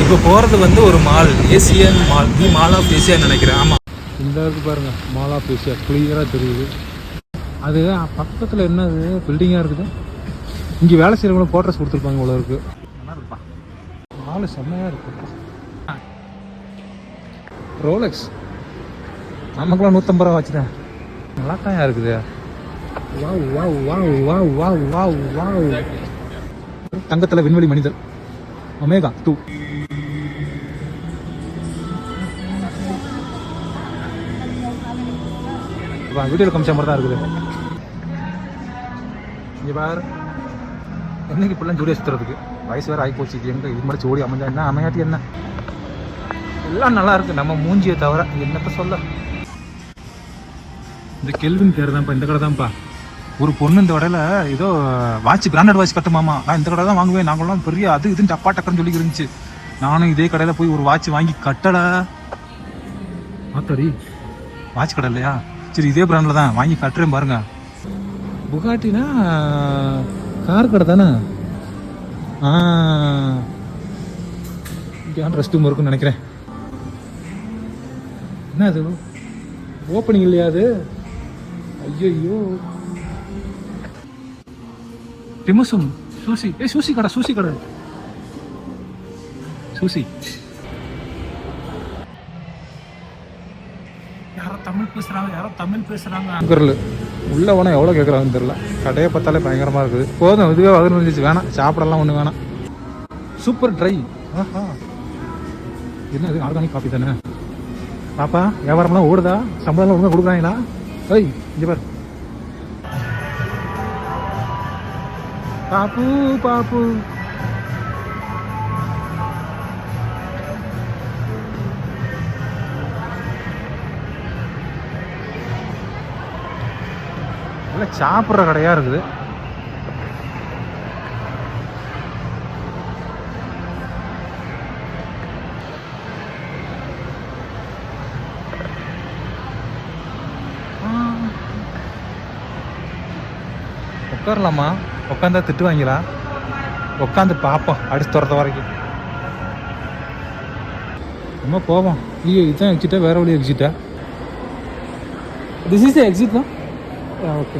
இப்போ போகிறது வந்து ஒரு mall, Asian mall, the mall of ஏசியான்னு நினைக்கிறேன். ஆமாம், இந்த இருக்கு பாருங்க, மால் ஆஃப் ஏசியா கிளியராக தெரியுது. அது பக்கத்தில் என்னது பில்டிங்காக இருக்குது. இங்கே வேலை செய்கிறவங்களும் குவார்டர்ஸ் கொடுத்துருப்பாங்க இவ்வளோ இருக்குது. நல்லா இருப்பா, மால் செம்மையாக இருக்கு. ரோலெக்ஸ் நமக்குலாம் 150 ரூபா வச்சுதான், நல்லா தான் இருக்குது. Wow wow wow wow wow wow wow. தங்கத்தில் விண்வெளி மனிதர் ஒமேகா 2. வீடியோவில் கமிச்ச மாதிரி தான் இருக்குது. இங்கே பாரு, என்னைக்கு இப்படிலாம் ஜோடியாக சுற்றுறதுக்கு வயசு வேறு ஆகிப்போச்சு. இது எங்கே இது மாதிரி ஜோடி அமைஞ்சா என்ன, அமையாட்டி என்ன, எல்லாம் நல்லா இருக்குது நம்ம மூஞ்சியை தவிர. என்னத்த சொல்ல, இந்த கெல்வின் பேர் தான்ப்பா, இந்த கடை தான்ப்பா. ஒரு பொண்ணு இந்த கடையில் ஏதோ வாட்ச், பிராண்டட் வாட்ச் கட்டுமாமா. நான் இந்த கடை தான் வாங்குவேன், நாங்களாம் பெரிய அது இதுன்னு டப்பா டக்குன்னு சொல்லி இருந்துச்சு. நானும் இதே கடையில் போய் ஒரு வாட்ச் வாங்கி கட்டலை. ஆத்தாடி, வாட்ச் கடை இல்லையா, சரி இதே பிராண்டில் தான் வாங்கி கட்டுறேன் பாருங்க. புகாட்டினா கார் கடை தானே. இங்கே ரெஸ்ட் ரூம் இருக்குன்னு நினைக்கிறேன். என்ன அது ஓப்பனிங் இல்லையா அது? ஐயோ, டிமசும் சூசி. சூசி கடை, சூசி கடை, சூசி. யாரோ தமிழ் பேசுறாங்க, யாரோ தமிழ் பேசுறாங்க. குரல் உள்ள வேணா எவ்வளோ கேட்குறாங்கன்னு தெரியல. கடையை பார்த்தாலே பயங்கரமாக இருக்குது. போதும், இதுவே வகுந்து வந்துச்சு, வேணாம் சாப்பிடலாம் ஒன்று வேணாம். Super try. என்ன இது, ஆர்கானிக் காஃபி தானே. பாப்பா வியாபாரம்லாம் ஓடுதா? சம்பளம்லாம் ஒழுங்காக கொடுக்குறாங்களா? ஏய் இங்கே பாரு பாப்பு, பாப்பு. நல்லா சாப்பிட்ற கடையா இருக்குது. உட்காரலாமா? உட்காந்தா திட்டு வாங்கிலா? உட்காந்து பார்ப்போம் அடுத்து துறத்த வரைக்கும். ரொம்ப போவோம். ஐயோ, இதுதான் எக்ஸிட்டா, வேற வழி எக்ஸிட்டா? திஸ் இஸ் த எக்ஸிட் தான். ஓகே.